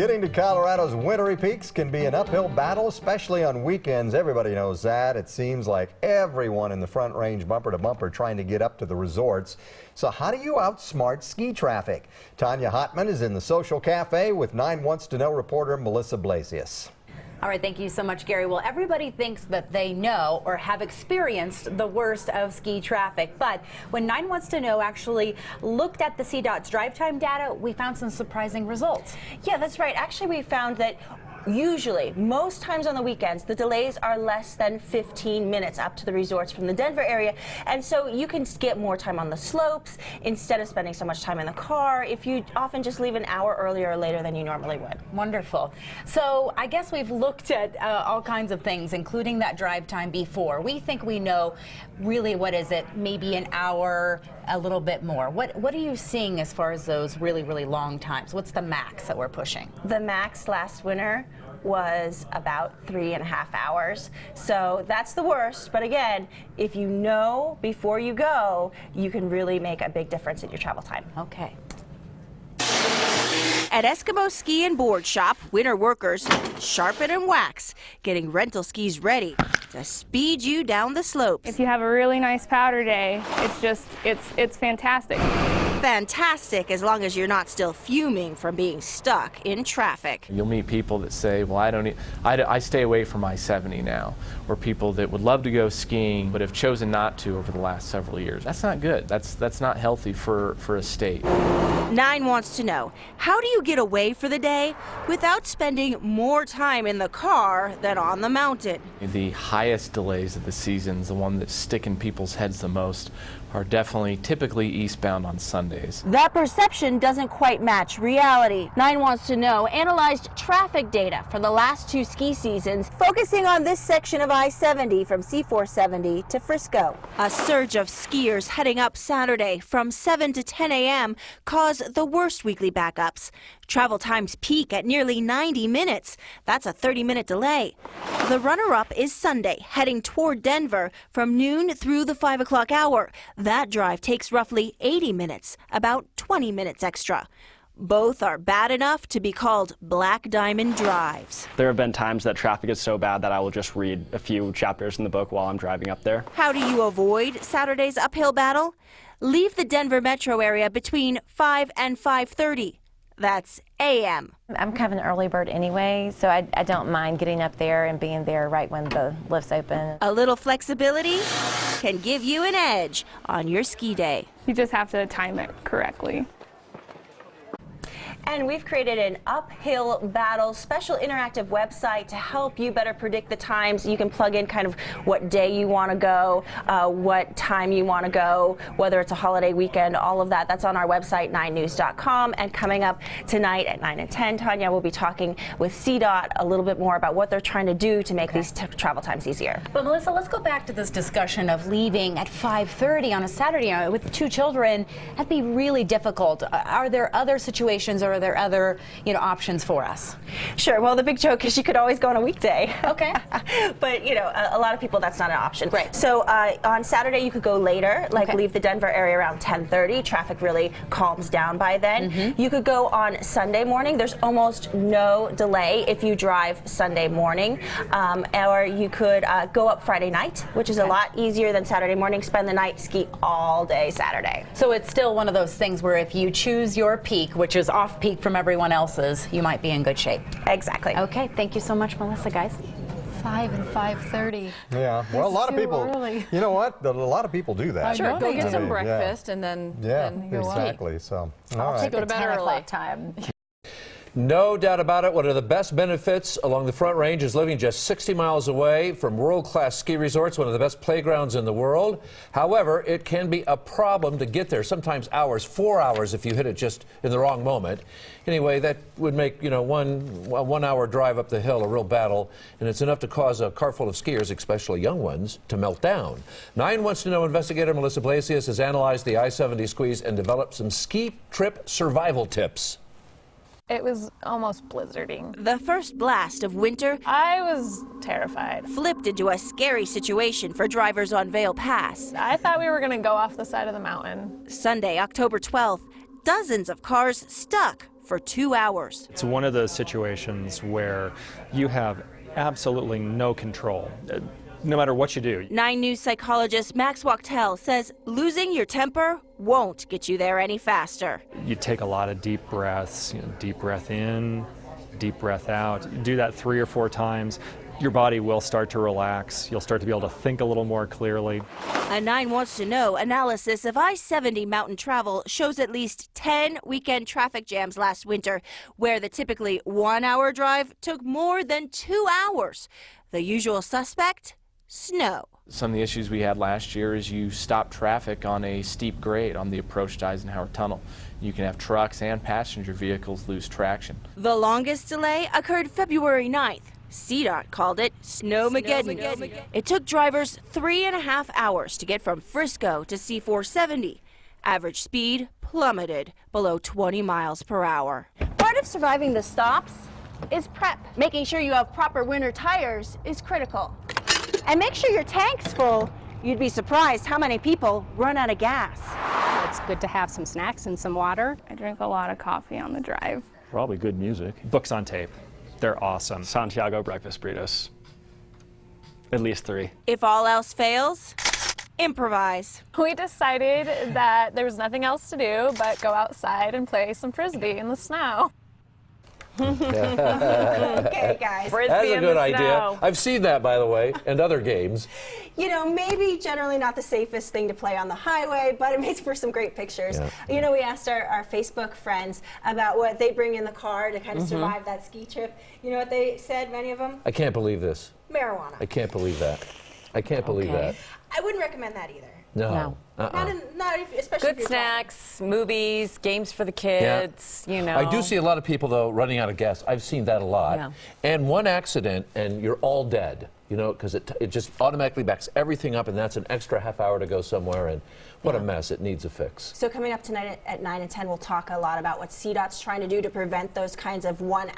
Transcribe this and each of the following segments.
Getting to Colorado's wintry peaks can be an uphill battle, especially on weekends. Everybody knows that. It seems like everyone in the Front Range bumper to bumper trying to get up to the resorts. So how do you outsmart ski traffic? Tanya Hotman is in the Social Cafe with 9 Wants to Know reporter Melissa Blasius. All right, thank you so much, Gary. Well, everybody thinks that they know or have experienced the worst of ski traffic. But when 9 Wants to Know actually looked at the CDOT's drive time data, we found some surprising results. Yeah, that's right. Actually, we found that usually, most times on the weekends, the delays are less than 15 minutes up to the resorts from the Denver area. And so you can get more time on the slopes instead of spending so much time in the car if you often just leave an hour earlier or later than you normally would. Wonderful. So I guess we've looked at all kinds of things, including that drive time before. We think we know really, what is it, maybe an hour, a little bit more. What are you seeing as far as those really, really long times? What's the max that we're pushing? The max last winter was about 3.5 hours. So that's the worst. But again, if you know before you go, you can really make a big difference in your travel time. Okay. At Eskimo Ski and Board Shop, winter workers sharpen and wax, getting rental skis ready to speed you down the slopes. If you have a really nice powder day, it's fantastic. Fantastic, as long as you're not still fuming from being stuck in traffic. You'll meet people that say, well, I stay away from I-70 now, or people that would love to go skiing but have chosen not to over the last several years. That's not good. That's not healthy for a state. 9 Wants to Know, how do you get away for the day without spending more time in the car than on the mountain? The highest delays of the seasons, the one that's sticking people's heads the most, are definitely typically eastbound on Sundays. That perception doesn't quite match reality. 9 Wants to Know analyzed traffic data for the last 2 ski seasons, focusing on this section of I-70 from C-470 to Frisco. A surge of skiers heading up Saturday from 7 to 10 a.m. caused the worst weekly backups. Travel times peak at nearly 90 minutes. That's a 30-minute delay. The runner-up is Sunday, heading toward Denver from noon through the 5 o'clock hour. That drive takes roughly 80 minutes, about 20 minutes extra. Both are bad enough to be called Black Diamond drives. There have been times that traffic is so bad that I will just read a few chapters in the book while I'm driving up there. How do you avoid Saturday's uphill battle? Leave the Denver metro area between 5 and 5:30. That's a.m. I'm kind of an early bird anyway, so I don't mind getting up there and being there right when the lifts open. A little flexibility can give you an edge on your ski day. You just have to time it correctly. And we've created an uphill battle special interactive website to help you better predict the times. You can plug in kind of what day you want to go, what time you want to go, whether it's a holiday weekend, all of that. That's on our website, 9news.com. And coming up tonight at 9 and 10, Tanya will be talking with CDOT a little bit more about what they're trying to do to make these travel times easier. But Melissa, let's go back to this discussion of leaving at 5:30 on a Saturday with 2 children. That'd be really difficult. Are there other situations, or are there other, options for us? Sure. Well, the big joke is you could always go on a weekday. Okay. But, a lot of people, that's not an option. Right. So on Saturday, you could go later, leave the Denver area around 10:30. Traffic really calms down by then. Mm-hmm. You could go on Sunday morning. There's almost no delay if you drive Sunday morning. Or you could go up Friday night, which is a lot easier than Saturday morning. Spend the night, ski all day Saturday. So it's still one of those things where if you choose your peak, which is off peak from everyone else's, you might be in good shape. Exactly. Okay, thank you so much, Melissa, guys. 5 and 5:30. Yeah, well, a lot of people, early. you know what? A lot of people do that. Sure, go get some breakfast and then go exactly. So, I'll take go the to bed 10 early. o'clock time. No doubt about it, one of the best benefits along the Front Range is living just 60 miles away from world-class ski resorts, one of the best playgrounds in the world. However, it can be a problem to get there, sometimes hours, 4 hours if you hit it just in the wrong moment. Anyway, that would make, a 1 hour drive up the hill a real battle, and it's enough to cause a car full of skiers, especially young ones, to melt down. 9 Wants to Know investigator Melissa Blasius has analyzed the I-70 squeeze and developed some ski trip survival tips. It was almost blizzarding. The first blast of winter I was terrified. flipped into a scary situation for drivers on Vail Pass. I thought we were going to go off the side of the mountain. Sunday, October 12th, dozens of cars stuck for 2 hours. It's one of those situations where you have absolutely no control, no matter what you do. 9 News psychologist Max Wachtel says losing your temper won't get you there any faster. You take a lot of deep breaths, deep breath in, deep breath out. You do that 3 or 4 times. Your body will start to relax. You'll start to be able to think a little more clearly. A 9 Wants to Know analysis of I-70 mountain travel shows at least 10 weekend traffic jams last winter, where the typically 1-hour drive took more than 2 hours. The usual suspect? Snow. Some of the issues we had last year is you stop traffic on a steep grade on the approach to Eisenhower Tunnel. You can have trucks and passenger vehicles lose traction. The longest delay occurred February 9th. CDOT called it Snowmageddon. It took drivers 3.5 hours to get from Frisco to C470. Average speed plummeted below 20 miles per hour. Part of surviving the stops is prep. Making sure you have proper winter tires is critical. And make sure your tank's full. You'd be surprised how many people run out of gas. It's good to have some snacks and some water. I drink a lot of coffee on the drive. Probably good music. Books on tape. They're awesome. Santiago breakfast burritos. At least 3. If all else fails, improvise. We decided that there was nothing else to do but go outside and play some frisbee in the snow. Okay, guys. Frisbee That's a in good the idea. snow. I've seen that, by the way, and other games. You know, maybe generally not the safest thing to play on the highway, but it makes for some great pictures. Yeah. You know, we asked our Facebook friends about what they bring in the car to kind of survive that ski trip. You know what they said, many of them? I can't believe this. Marijuana. I can't believe that. I can't believe that. I wouldn't recommend that either. No. Especially if Good you're snacks, movies, games for the kids, you know. I do see a lot of people, though, running out of gas. I've seen that a lot. Yeah. And one accident, and you're all dead, you know, because it just automatically backs everything up, and that's an extra half hour to go somewhere, and what a mess. It needs a fix. So coming up tonight at 9 and 10, we'll talk a lot about what CDOT's trying to do to prevent those kinds of one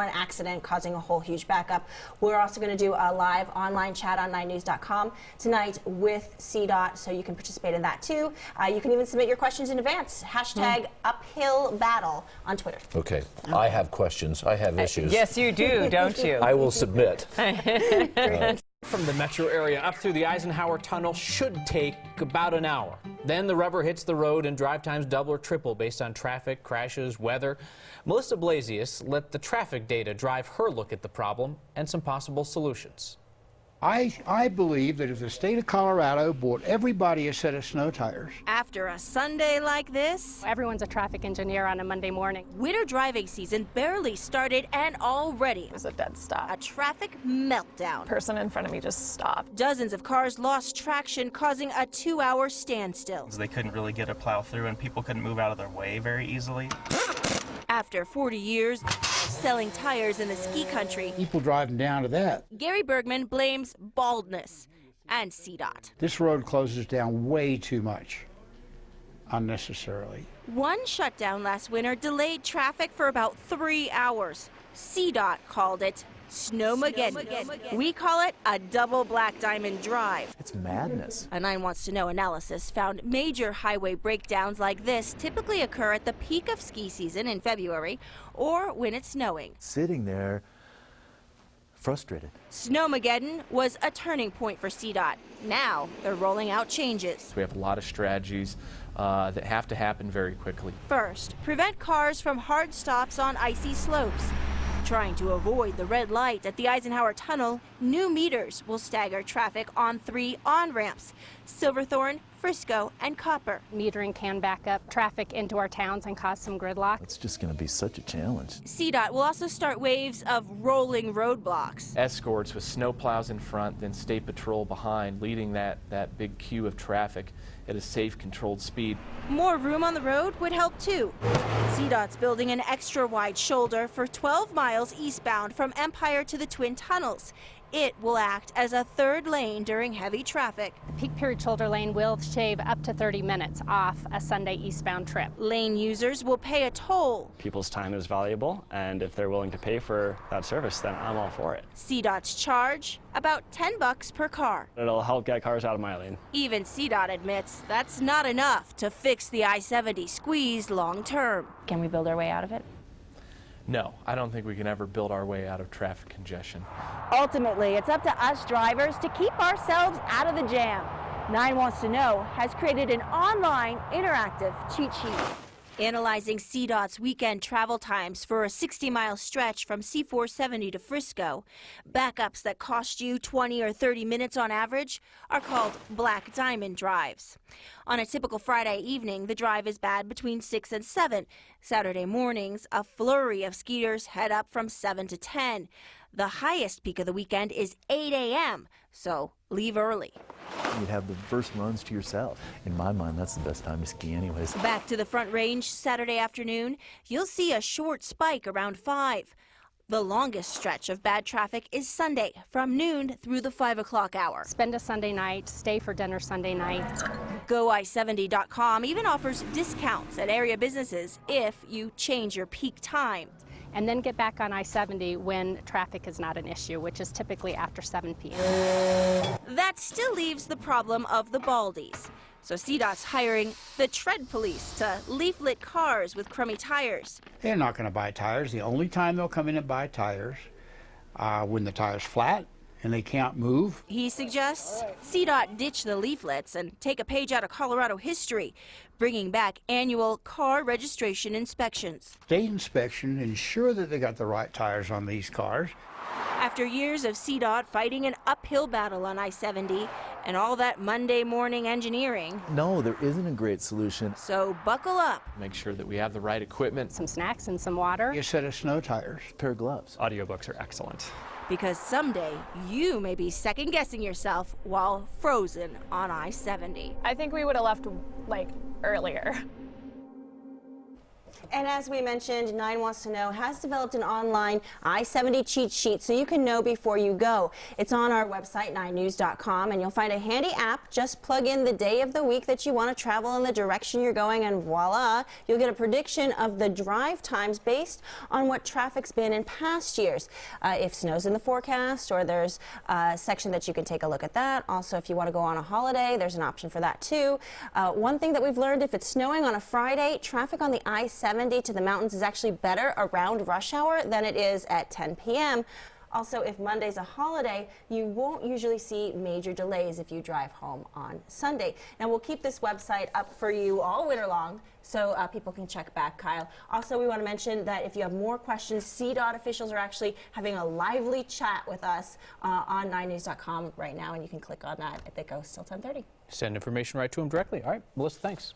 accident causing a whole huge backup. We're also going to do a live online chat on 9news.com tonight with CDOT, so you can participate in that too. You can even submit your questions in advance. Hashtag uphill battle on Twitter. Okay. I have questions. I have issues. Yes, you do, don't you? I will submit. From the metro area up through the Eisenhower Tunnel should take about an hour. Then the rubber hits the road and drive times double or triple based on traffic, crashes, weather. Melissa Blasius let the traffic data drive her look at the problem and some possible solutions. I believe that if the state of Colorado bought everybody a set of snow tires. After a Sunday like this, Everyone's a traffic engineer on a Monday morning. winter driving season barely started and already It was a dead stop. a traffic meltdown. Person in front of me just stopped. Dozens of cars lost traction, causing a 2-hour standstill. They couldn't really get a plow through and people couldn't move out of their way very easily. After 40 years selling tires in the ski country, People driving down to that. Gary Bergman blames baldness and CDOT. This road closes down way too much unnecessarily. One shutdown last winter delayed traffic for about 3 hours. CDOT called it Snowmageddon. We call it a double black diamond drive. It's madness. A 9 Wants to Know analysis found major highway breakdowns like this typically occur at the peak of ski season in February or when it's snowing. Sitting there, frustrated. Snowmageddon was a turning point for CDOT. Now they're rolling out changes. We have a lot of strategies that have to happen very quickly. First, prevent cars from hard stops on icy slopes. Trying to avoid the red light at the Eisenhower Tunnel, new meters will stagger traffic on 3 on-ramps: Silverthorne, Frisco, and Copper. Metering can back up traffic into our towns and cause some gridlock. It's just going to be such a challenge. CDOT will also start waves of rolling roadblocks. Escorts with snowplows in front, then state patrol behind, leading that big queue of traffic at a safe, controlled speed. More room on the road would help too. CDOT's building an extra wide shoulder for 12 miles eastbound from Empire to the Twin Tunnels. It will act as a third lane during heavy traffic. The peak period shoulder lane will shave up to 30 minutes off a Sunday eastbound trip. Lane users will pay a toll. People's time is valuable, and if they're willing to pay for that service, then I'm all for it. CDOT's charge, about $10 per car. It'll help get cars out of my lane. Even CDOT admits that's not enough to fix the I-70 squeeze long term. Can we build our way out of it? No, I don't think we can ever build our way out of traffic congestion. Ultimately, it's up to us drivers to keep ourselves out of the jam. 9 Wants to Know has created an online interactive cheat sheet. Analyzing CDOT's weekend travel times for a 60-mile stretch from C470 to Frisco, backups that cost you 20 or 30 minutes on average are called Black Diamond drives. On a typical Friday evening, the drive is bad between 6 and 7. Saturday mornings, a flurry of skiers head up from 7 to 10. The highest peak of the weekend is 8 a.m., so leave early. You'd have the first runs to yourself. In my mind, that's the best time to ski anyways. Back to the Front Range Saturday afternoon, you'll see a short spike around 5. The longest stretch of bad traffic is Sunday from noon through the 5 o'clock hour. Spend a Sunday night, stay for dinner Sunday night. GoI70.com even offers discounts at area businesses if you change your peak time. And then get back on I-70 when traffic is not an issue, which is typically after 7 p.m. That still leaves the problem of the baldies. So CDOT's hiring the tread police to leaflet cars with crummy tires. They're not going to buy tires. The only time they'll come in and buy tires when the tire's flat and they can't move. He suggests CDOT ditch the leaflets and take a page out of Colorado history, bringing back annual car registration inspections. State inspection, ensure that they got the right tires on these cars. After years of CDOT fighting an uphill battle on I-70 and all that Monday morning engineering. No, there isn't a great solution. So buckle up. Make sure that we have the right equipment. Some snacks and some water. A set of snow tires. A pair of gloves. Audiobooks are excellent. Because someday you may be second guessing yourself while frozen on I-70. I think we would have left like earlier. And as we mentioned, 9 Wants to Know has developed an online I-70 cheat sheet so you can know before you go. It's on our website, 9news.com, and you'll find a handy app. Just plug in the day of the week that you want to travel and the direction you're going, and voila, you'll get a prediction of the drive times based on what traffic's been in past years. If snow's in the forecast, or there's a section that you can take a look at that. Also, if you want to go on a holiday, there's an option for that too. One thing that we've learned, if it's snowing on a Friday, traffic on the I-70 to the mountains is actually better around rush hour than it is at 10 p.m. Also, if Monday's a holiday, you won't usually see major delays if you drive home on Sunday. Now, we'll keep this website up for you all winter long so people can check back, Kyle. Also, we want to mention that if you have more questions, CDOT officials are actually having a lively chat with us on 9news.com right now, and you can click on that. That goes till 10:30. Send information right to them directly. All right, Melissa, thanks.